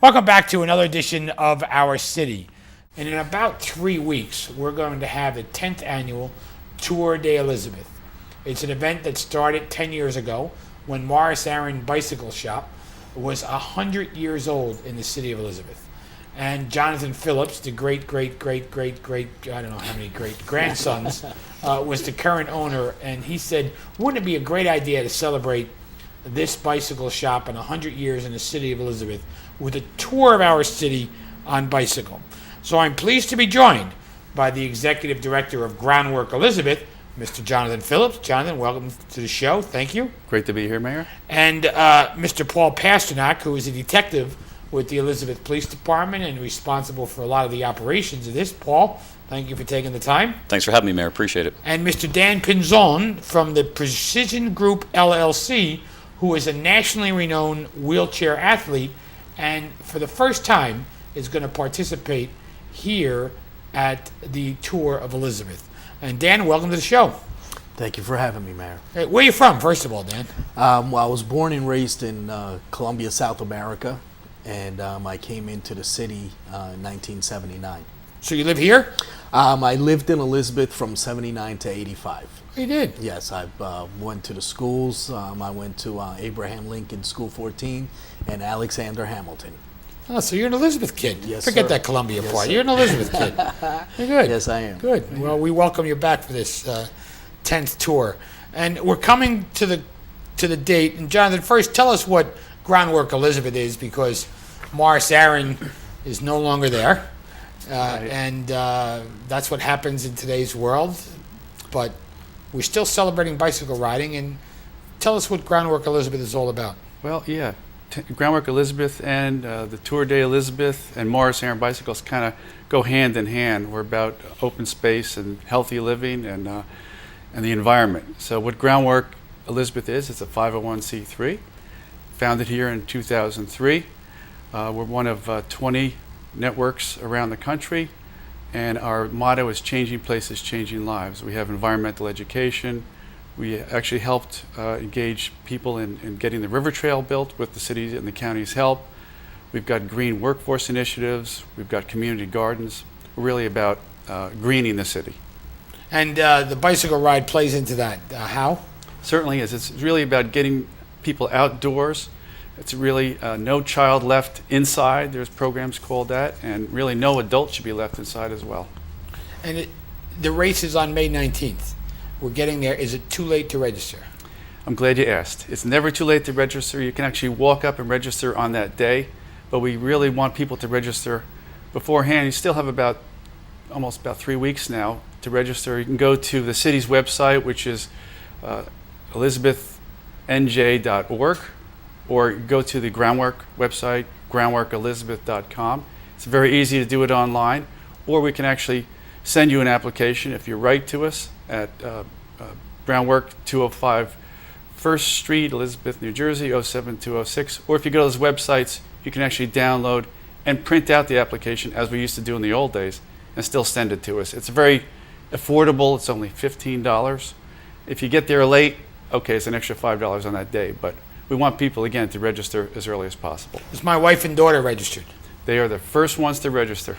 Welcome back to another edition of Our City. And in about 3 weeks, we're going to have the 10th annual Tour de Elizabeth. It's an event that started 10 years ago when Morris Aaron Bicycle Shop was 100 years old in the city of Elizabeth. And Jonathan Phillips, the great, I don't know how many great grandsons, was the current owner. And he said, wouldn't it be a great idea to celebrate this bicycle shop in 100 years in the city of Elizabeth with a tour of our city on bicycle. So I'm pleased to be joined by the Executive Director of Groundwork Elizabeth, Mr. Jonathan Phillips. Jonathan, welcome to the show. Thank you. Great to be here, Mayor. And Mr. Paul Pasternak, who is a detective with the Elizabeth Police Department and responsible for a lot of the operations of this. Paul, thank you for taking the time. Thanks for having me, Mayor. Appreciate it. And Mr. Dan Pinzon from the Precision Group LLC, who is a nationally renowned wheelchair athlete and for the first time is going to participate here at the Tour of Elizabeth. And Dan, welcome to the show. Thank you for having me, Mayor. Hey, where are you from, first of all, Dan? Well, I was born and raised in Colombia, South America, and I came into the city in 1979. So you live here? I lived in Elizabeth from 79 to 85. You did? Yes, I went to the schools. I went to Abraham Lincoln School 14 and Alexander Hamilton. Oh, so you're an Elizabeth kid. Yes, Forget sir. that Columbia Yes, part. sir. You're an Elizabeth kid. You're good. Yes, I am. Good. Well, we welcome you back for this 10th tour. And we're coming to the date. And Jonathan, first tell us what Groundwork Elizabeth is, because Morris Aaron is no longer there. Right. And that's what happens in today's world. But we're still celebrating bicycle riding. And tell us what Groundwork Elizabeth is all about. Well, yeah, Groundwork Elizabeth and the Tour de Elizabeth and Morris Aaron Bicycles kind of go hand in hand. We're about open space and healthy living and the environment. So what Groundwork Elizabeth is, it's a 501c3, founded here in 2003. We're one of 20 networks around the country, and our motto is changing places, changing lives. We have environmental education. We actually helped engage people in getting the river trail built with the city's and the county's help. We've got green workforce initiatives. We've got community gardens. We're really about greening the city. And the bicycle ride plays into that. How? Certainly is. It's really about getting people outdoors. It's really no child left inside. There's programs called that, and really no adult should be left inside as well. And the race is on May 19th. We're getting there. Is it too late to register? I'm glad you asked. It's never too late to register. You can actually walk up and register on that day, but we really want people to register beforehand. You still have almost about 3 weeks now to register. You can go to the city's website, which is elizabethnj.org, or go to the Groundwork website, groundworkelizabeth.com. It's very easy to do it online, or we can actually send you an application if you write to us at Groundwork 205 First Street, Elizabeth, New Jersey, 07206. Or if you go to those websites, you can actually download and print out the application as we used to do in the old days and still send it to us. It's very affordable. It's only $15. If you get there late, okay, it's an extra $5 on that day. But we want people, again, to register as early as possible. Is my wife and daughter registered? They are the first ones to register.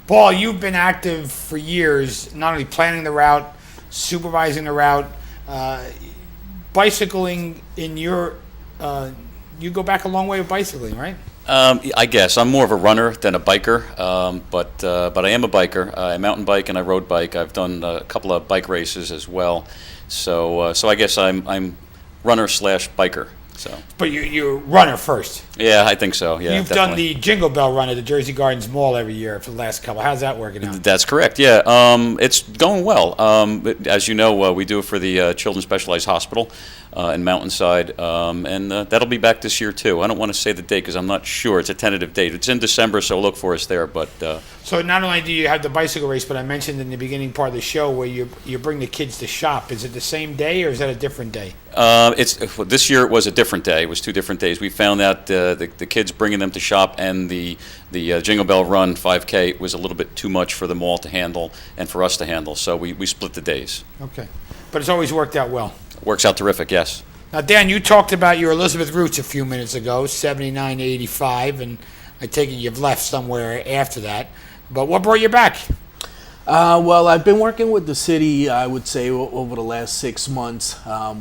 Paul, you've been active for years, not only planning the route, supervising the route, bicycling in your, you go back a long way with bicycling, right? I guess I'm more of a runner than a biker, but I am a biker. I mountain bike and I road bike. I've done a couple of bike races as well, so I guess I'm runner / biker. So. But you're runner first. Yeah, I think so. Yeah, You've definitely. done the Jingle Bell run at the Jersey Gardens Mall every year for the last couple. How's that working out? That's correct. Yeah, it's going well. As you know, we do it for the Children's Specialized Hospital in Mountainside, and that'll be back this year too. I don't want to say the date because I'm not sure. It's a tentative date. It's in December, so look for us there. But so not only do you have the bicycle race, but I mentioned in the beginning part of the show where you bring the kids to shop. Is it the same day or is that a different day? This year it was a different day. It was 2 different days. We found out the kids bringing them to shop and the Jingle Bell Run 5K was a little bit too much for the mall to handle and for us to handle. So we split the days. Okay, but it's always worked out well. Works out terrific. Yes. Now, Dan, you talked about your Elizabeth roots a few minutes ago, 79 to 85, and I take it you've left somewhere after that. But what brought you back? Well, I've been working with the city, I would say, over the last 6 months.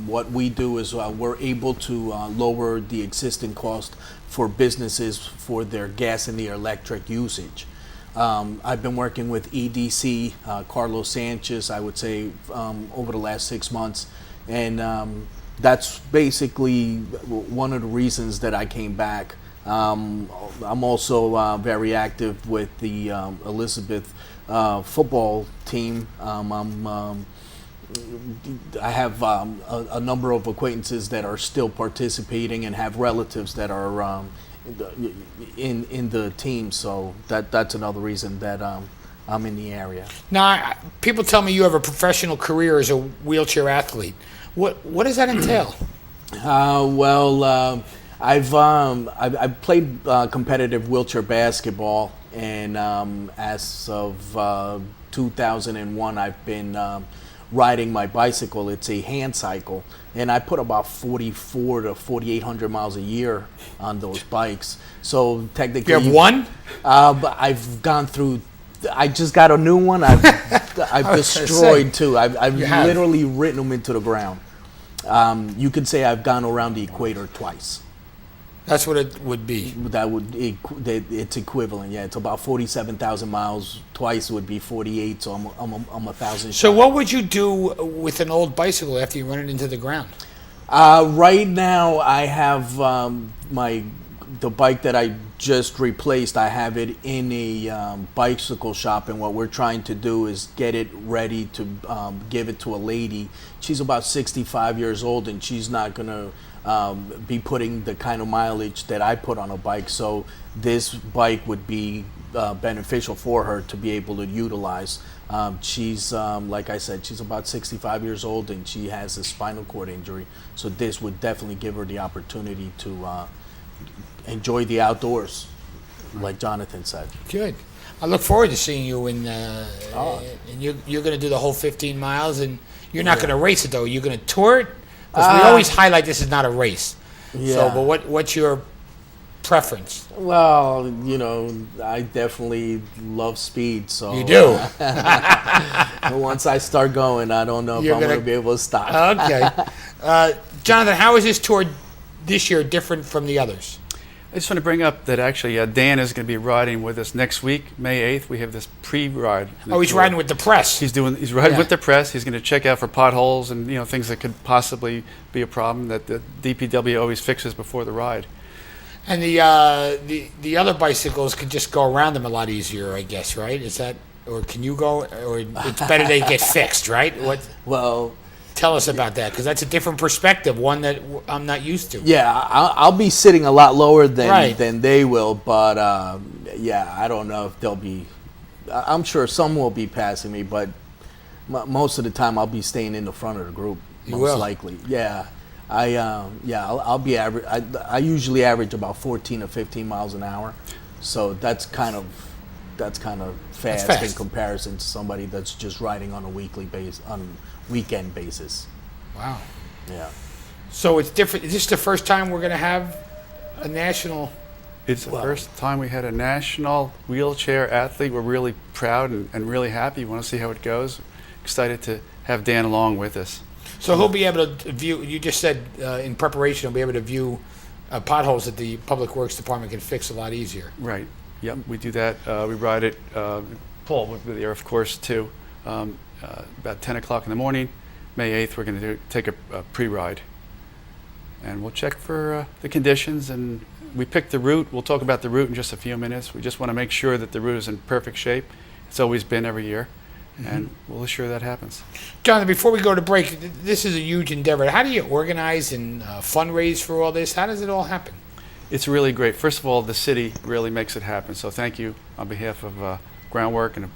What we do is we're able to lower the existing cost for businesses for their gas and their electric usage. I've been working with EDC, Carlos Sanchez, I would say, over the last 6 months. And that's basically one of the reasons that I came back. I'm also very active with the Elizabeth football team. I have a number of acquaintances that are still participating and have relatives that are in the team. So that's another reason that I'm in the area. Now, people tell me you have a professional career as a wheelchair athlete. What does that entail? I've played competitive wheelchair basketball, and as of 2001, I've been riding my bicycle. It's a hand cycle, and I put about 4,400 to 4,800 miles a year on those bikes. So technically, You have one? but I've gone through. I just got a new one. I've was gonna destroyed say, two. I've you have. literally written them into the ground. You could say I've gone around the equator twice. That's what it would be. It's equivalent. Yeah, it's about 47,000 miles. Twice would be 48. So I'm 1,000. So shy. what would you do with an old bicycle after you run it into the ground? Right now, I have the bike that I just replaced. I have it in a bicycle shop, and what we're trying to do is get it ready to give it to a lady. She's about 65 years old, and she's not gonna be putting the kind of mileage that I put on a bike. So this bike would be beneficial for her to be able to utilize. She's like I said, she's about 65 years old, and she has a spinal cord injury. So this would definitely give her the opportunity to enjoy the outdoors, like Jonathan said. Good. I look forward to seeing you and you're going to do the whole 15 miles, and you're not going to race it though. You're going to tour it, because we always highlight this is not a race. Yeah. So, but what's your preference? Well, I definitely love speed. So You do. Once I start going, I don't know if You're I'm going gonna- to be able to stop. Okay. Jonathan, how is this tour this year different from the others? I just want to bring up that actually Dan is going to be riding with us next week, May 8th. We have this pre-ride. Oh, he's riding with the press. He's riding Yeah. with the press. He's going to check out for potholes and things that could possibly be a problem that the DPW always fixes before the ride. And the other bicycles can just go around them a lot easier, I guess, right? Is that, or can you go, or it's better they get fixed, right? Well, Tell us about that, because that's a different perspective, one that I'm not used to. yeah, I'll be sitting a lot lower Right. than they will, but yeah, I don't know if they'll be. I'm sure some will be passing me, but most of the time I'll be staying in the front of the group. You Most will? likely, yeah. I'll be average. I usually average about 14 to 15 miles an hour, so that's kind of fast, in fast. comparison to somebody that's just riding on a weekend basis. Wow. Yeah. So it's different. Is this the first time we're going to have a national? It's the first time we had a national wheelchair athlete. We're really proud and really happy. We want to see how it goes. Excited to have Dan along with us. So he'll be able to view, you just said in preparation, he'll be able to view potholes that the Public Works Department can fix a lot easier. Right. Yep. We do that. We ride it. Paul will be there, of course, too. About 10 o'clock in the morning, May 8th, we're going to take a pre-ride. And we'll check for the conditions, and we picked the route. We'll talk about the route in just a few minutes. We just want to make sure that the route is in perfect shape. It's always been every year, and we'll assure that happens. Jonathan, before we go to break, this is a huge endeavor. How do you organize and fundraise for all this? How does it all happen? It's really great. First of all, the city really makes it happen. So thank you on behalf of Groundwork and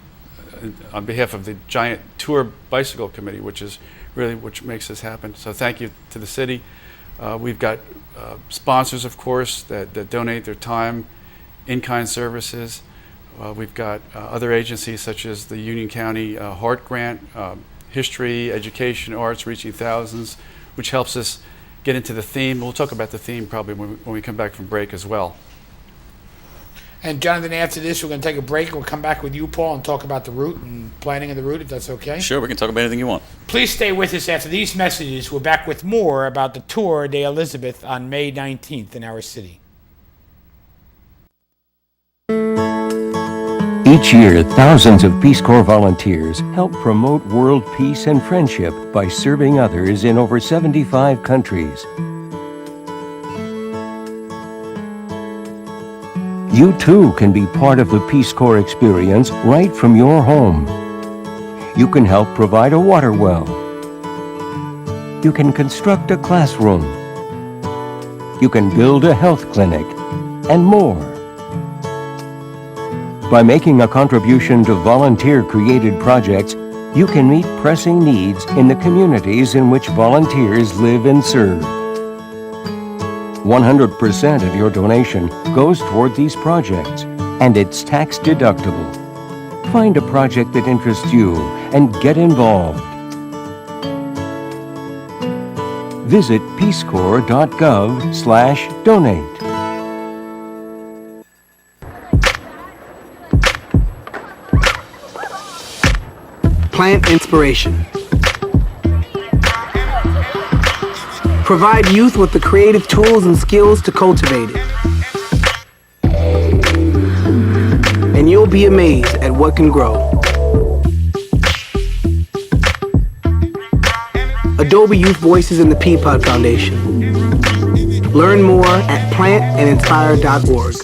on behalf of the Giant Tour Bicycle Committee, which makes this happen. So thank you to the city. We've got sponsors, of course, that donate their time, in-kind services. We've got other agencies such as the Union County Heart Grant, History, Education, Arts, Reaching Thousands, which helps us get into the theme. We'll talk about the theme probably when we come back from break as well. And Jonathan, after this, we're going to take a break. We'll come back with you, Paul, and talk about the route and planning of the route, if that's okay. Sure, we can talk about anything you want. Please stay with us after these messages. We're back with more about the Tour de Elizabeth on May 19th in our city. Each year, thousands of Peace Corps volunteers help promote world peace and friendship by serving others in over 75 countries. You too can be part of the Peace Corps experience right from your home. You can help provide a water well. You can construct a classroom. You can build a health clinic, and more. By making a contribution to volunteer-created projects, you can meet pressing needs in the communities in which volunteers live and serve. 100% of your donation goes toward these projects, and it's tax deductible. Find a project that interests you and get involved. Visit peacecorps.gov/donate. Plant inspiration. Provide youth with the creative tools and skills to cultivate it. And you'll be amazed at what can grow. Adobe Youth Voices and the Peapod Foundation. Learn more at plantandinspire.org.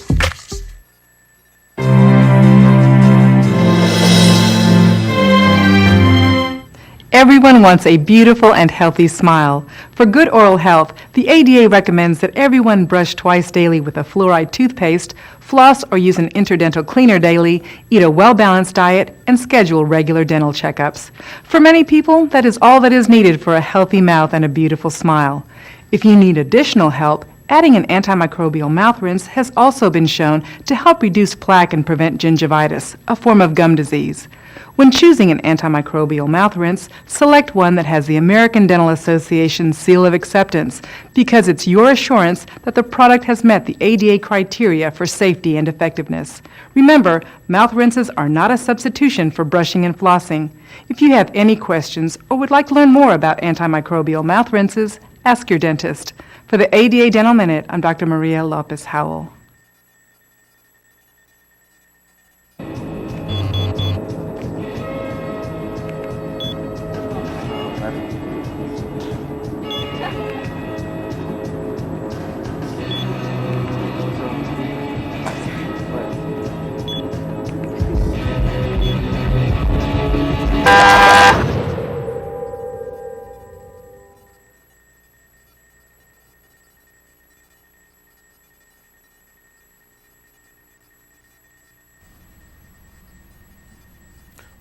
Everyone wants a beautiful and healthy smile. For good oral health, the ADA recommends that everyone brush twice daily with a fluoride toothpaste, floss or use an interdental cleaner daily, eat a well-balanced diet, and schedule regular dental checkups. For many people, that is all that is needed for a healthy mouth and a beautiful smile. If you need additional help, adding an antimicrobial mouth rinse has also been shown to help reduce plaque and prevent gingivitis, a form of gum disease. When choosing an antimicrobial mouth rinse, select one that has the American Dental Association seal of acceptance because it's your assurance that the product has met the ADA criteria for safety and effectiveness. Remember, mouth rinses are not a substitution for brushing and flossing. If you have any questions or would like to learn more about antimicrobial mouth rinses, ask your dentist. For the ADA Dental Minute, I'm Dr. Maria Lopez Howell.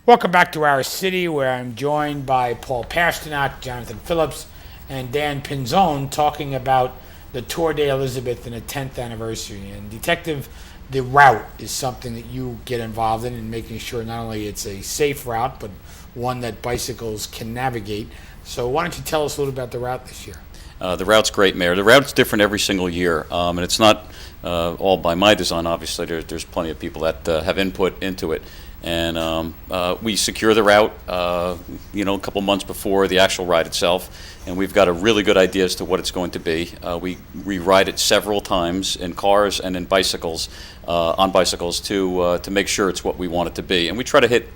Welcome back to our city, where I'm joined by Paul Pasternak, Jonathan Phillips, and Dan Pinzone, talking about the Tour de Elizabeth and the 10th anniversary. And Detective, the route is something that you get involved in making sure not only it's a safe route, but one that bicycles can navigate. So why don't you tell us a little about the route this year? The route's great, Mayor. The route's different every single year, and it's not all by my design. Obviously, there's plenty of people that have input into it. And we secure the route, a couple months before the actual ride itself, and we've got a really good idea as to what it's going to be. We ride it several times in cars and in bicycles, on bicycles to make sure it's what we want it to be. And we try to hit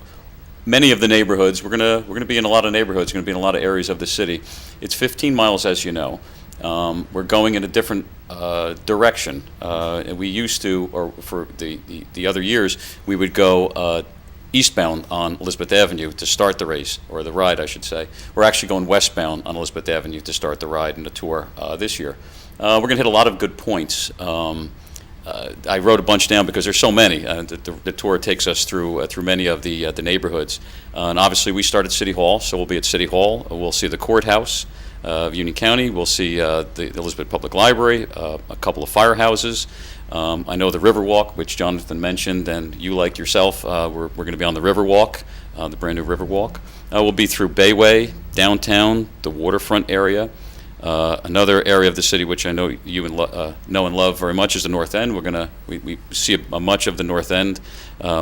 many of the neighborhoods. We're gonna be in a lot of neighborhoods. We're gonna be in a lot of areas of the city. It's 15 miles, as you know. We're going in a different direction. And we used to, or for the other years, we would go eastbound on Elizabeth Avenue to start the race, or the ride, I should say. We're actually going westbound on Elizabeth Avenue to start the ride and the tour this year. We're going to hit a lot of good points. I wrote a bunch down because there's so many. The tour takes us through many of the neighborhoods. And obviously we start at City Hall, so we'll be at City Hall. We'll see the courthouse of Union County. We'll see the Elizabeth Public Library, a couple of firehouses. I know the Riverwalk, which Jonathan mentioned, and you like yourself, we're going to be on the Riverwalk, the brand new Riverwalk. We'll be through Bayway, downtown, the waterfront area. Another area of the city which I know you know and love very much is the North End. We see much of the North End,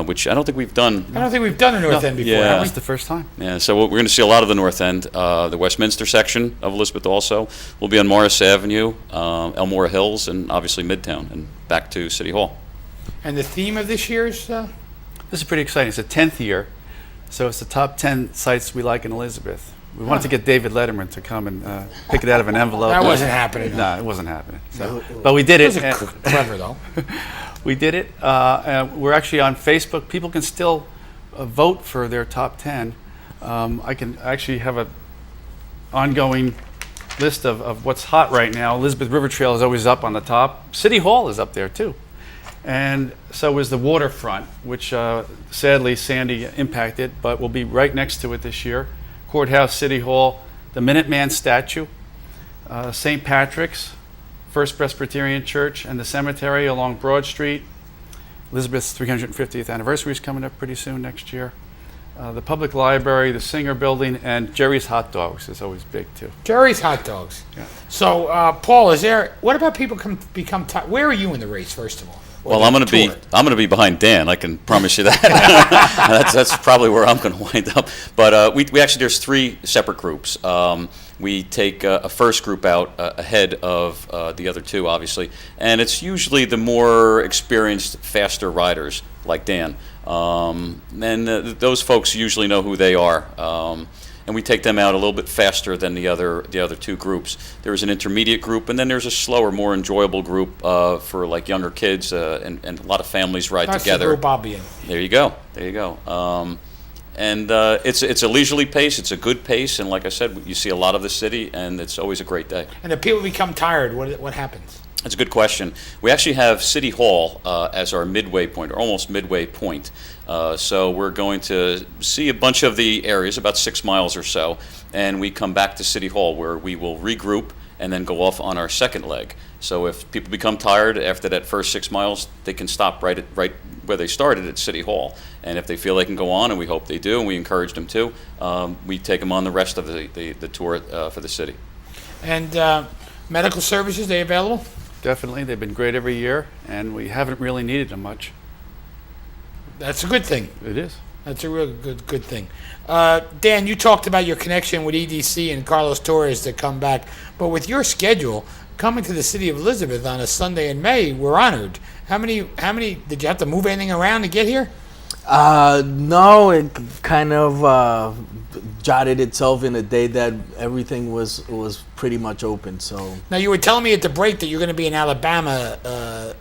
which I don't think we've done. I don't think we've done the North End before, Yeah. have It's we? the first time. Yeah, so we're going to see a lot of the North End. The Westminster section of Elizabeth also will be on Morris Avenue, Elmore Hills, and obviously Midtown, and back to City Hall. And the theme of this year's, This is pretty exciting. It's the 10th year, so it's the top 10 sites we like in Elizabeth. We wanted to get David Letterman to come and pick it out of an envelope. that wasn't happening. No, it wasn't happening. So, but we did It it. was clever, though. We did it. We're actually on Facebook. People can still vote for their top 10. I can actually have an ongoing list of what's hot right now. Elizabeth River Trail is always up on the top. City Hall is up there too. And so is the waterfront, which sadly Sandy impacted, but will be right next to it this year. Courthouse, City Hall, the Minuteman statue, St. Patrick's, First Presbyterian Church, and the cemetery along Broad Street. Elizabeth's 350th anniversary is coming up pretty soon next year. The public library, the Singer Building, and Jerry's Hot Dogs is always big too. Jerry's Hot Dogs. Yeah. So, Paul, what about people become tired? Where are you in the race, first of all? Or Well, the I'm going to be behind Dan. I can promise you that. that's probably where I'm going to wind up. But we actually there's 3 separate groups. We take a first group out ahead of the other 2, obviously, and it's usually the more experienced, faster riders like Dan. Those folks usually know who they are. And we take them out a little bit faster than the other 2 groups. There's an intermediate group, and then there's a slower, more enjoyable group for like younger kids, and a lot of families ride That's together. the group I'll be in. There you go. It's a leisurely pace. It's a good pace, and like I said, you see a lot of the city, and it's always a great day. And if people become tired, what happens? That's a good question. We actually have City Hall as our midway point, or almost midway point. So we're going to see a bunch of the areas, about 6 miles or so, and we come back to City Hall where we will regroup and then go off on our second leg. So if people become tired after that first 6 miles, they can stop right where they started at City Hall. And if they feel they can go on, and we hope they do, and we encourage them to, we take them on the rest of the tour for the city. And medical services, they available? Definitely, they've been great every year, and we haven't really needed them much. That's a good thing. It is. That's a real good thing. Dan, you talked about your connection with EDC and Carlos Torres to come back, but with your schedule coming to the city of Elizabeth on a Sunday in May, we're honored. How many? Did you have to move anything around to get here? No, it kind of jotted itself in a day that everything was pretty much open. So Now, you were telling me at the break that you're going to be in Alabama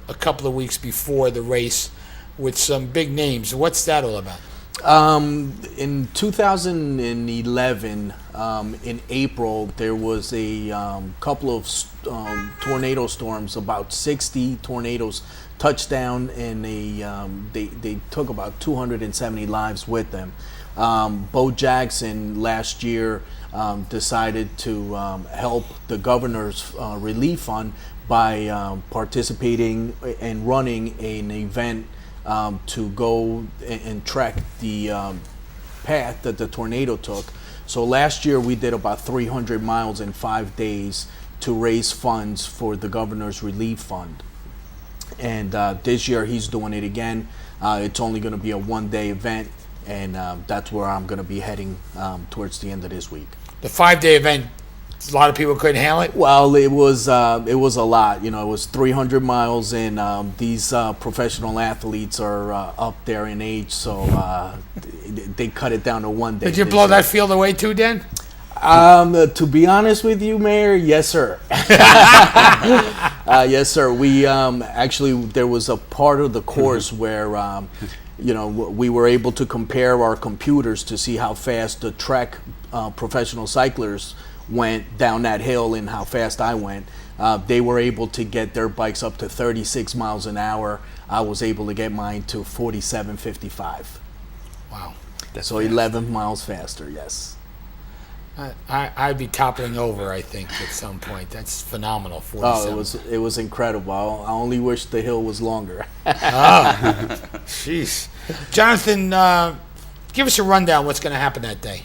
a couple of weeks before the race with some big names. What's that all about? in 2011, in April, there was a couple of tornado storms. About 60 tornadoes touched down, and they took about 270 lives with them. Bo Jackson last year decided to help the governor's relief fund by participating and running an event to go and track the path that the tornado took. So last year we did about 300 miles in 5 days to raise funds for the governor's relief fund. And this year he's doing it again. It's only going to be a one-day event, and that's where I'm going to be heading towards the end of this week. The 5-day event, a lot of people couldn't handle it. Well, it was a lot. You know, it was 300 miles, and these professional athletes are up there in age, so they cut it down to one day. Did you this blow year. that field away too, Dan? To be honest with you, Mayor, yes, sir. Yes, sir. We actually, there was a part of the course where we were able to compare our computers to see how fast the track professional cyclists went down that hill and how fast I went. They were able to get their bikes up to 36 miles an hour. I was able to get mine to 47.55. Wow. So 11 miles faster, yes. I'd be toppling over, I think, at some point. That's phenomenal. 47. Oh, it was incredible. I only wish the hill was longer. Jeez. Jonathan, give us a rundown what's going to happen that day.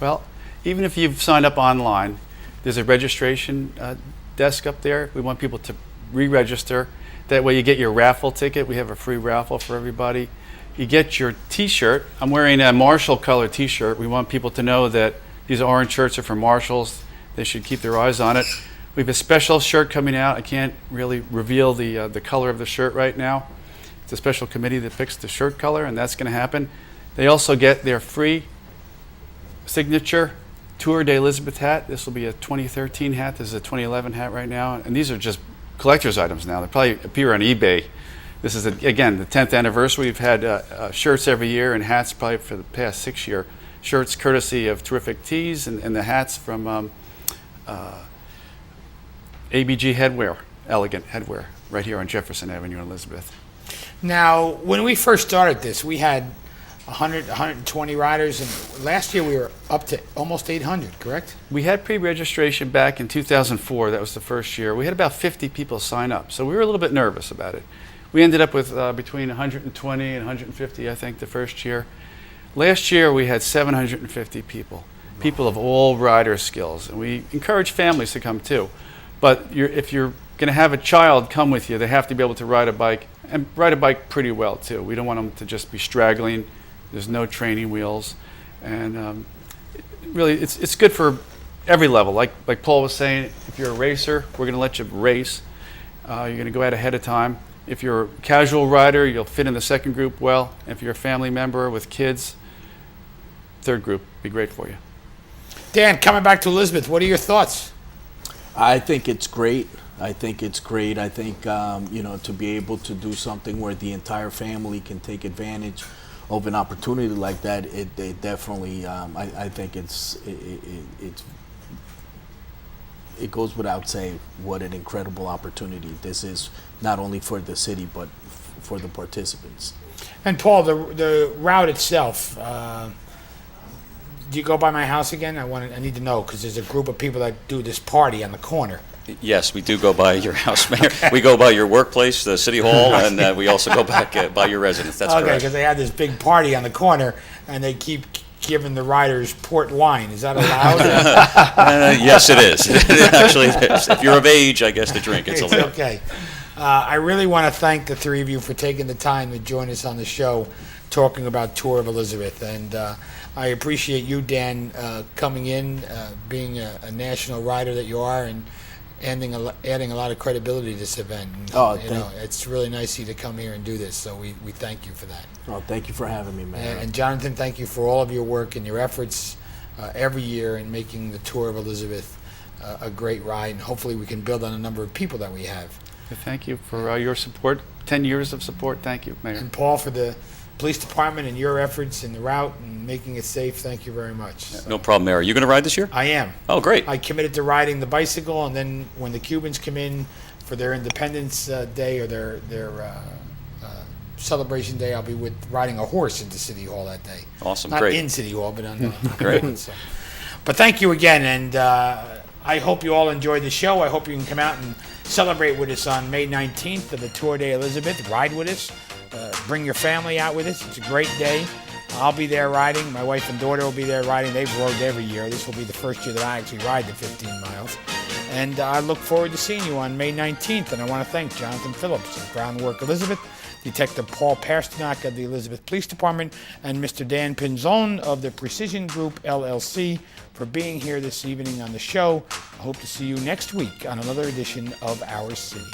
Well, even if you've signed up online, There's a registration desk up there. We want people to re-register. That way you get your raffle ticket. We have a free raffle for everybody. You get your t-shirt. I'm wearing a Marshall color t-shirt. We want people to know that these orange shirts are from Marshalls. They should keep their eyes on it. We have a special shirt coming out. I can't really reveal the color of the shirt right now. It's a special committee that picks the shirt color, and that's going to happen. They also get their free signature Tour de Elizabeth hat. This will be a 2013 hat. This is a 2011 hat right now. And these are just collector's items now. They probably appear on eBay. This is, again, the 10th anniversary. We've had shirts every year and hats probably for the past 6 years. Shirts courtesy of Terrific Tees, and the hats from ABG Headwear, Elegant Headwear, right here on Jefferson Avenue in Elizabeth. Now, when we first started this, we had 100, 120 riders, and last year we were up to almost 800, correct? We had pre-registration back in 2004. That was the first year. We had about 50 people sign up, so we were a little bit nervous about it. We ended up with between 120 and 150, I think, the first year. Last year we had 750 people, people of all rider skills, and we encourage families to come too. But if you're going to have a child come with you, they have to be able to ride a bike, and ride a bike pretty well too. We don't want them to just be straggling. There's no training wheels, and really it's good for every level. Like Paul was saying, if you're a racer, we're going to let you race. You're going to go out ahead of time. If you're a casual rider, you'll fit in the second group well. If you're a family member with kids, third group be great for you. Dan, coming back to Elizabeth, what are your thoughts? I think it's great. I think to be able to do something where the entire family can take advantage of an opportunity like that, it definitely, I think it goes without saying what an incredible opportunity this is, not only for the city but for the participants. And Paul, the route itself, do you go by my house again? I need to know, because there's a group of people that do this party on the corner. Yes, we do go by your house, Mayor. We go by your workplace, the City Hall, and we also go back by your residence. That's okay, correct. because they have this big party on the corner, and they keep giving the riders port wine. Is that allowed? Yes, it is. Actually, it is. If you're of age, I guess, to drink, it's allowed. Okay. I really want to thank the three of you for taking the time to join us on the show, talking about Tour of Elizabeth. And I appreciate you, Dan, coming in, being a national rider that you are, and adding a lot of credibility to this event. And, it's really nice of you to come here and do this, so we thank you for that. Oh, thank you for having me, man. And Jonathan, thank you for all of your work and your efforts every year in making the Tour of Elizabeth a great ride, and hopefully we can build on a number of people that we have. Thank you for your support, 10 years of support. Thank you, Mayor. And Paul, for the police department and your efforts in the route and making it safe, thank you very much. So, No problem, Mayor. Are you going to ride this year? I am. Oh, great. I committed to riding the bicycle, and then when the Cubans come in for their Independence Day or their Celebration Day, I'll be riding a horse into City Hall that day. Awesome, Not great. in City Hall, but on the Great. So. But thank you again, and I hope you all enjoyed the show. I hope you can come out and celebrate with us on May 19th of the Tour de Elizabeth. Ride with us. Bring your family out with us. It's a great day. I'll be there riding. My wife and daughter will be there riding. They've rode every year. This will be the first year that I actually ride the 15 miles. And I look forward to seeing you on May 19th. And I want to thank Jonathan Phillips of Groundwork Elizabeth, Detective Paul Pasternak of the Elizabeth Police Department, and Mr. Dan Pinzone of the Precision Group, LLC, for being here this evening on the show. I hope to see you next week on another edition of Our City.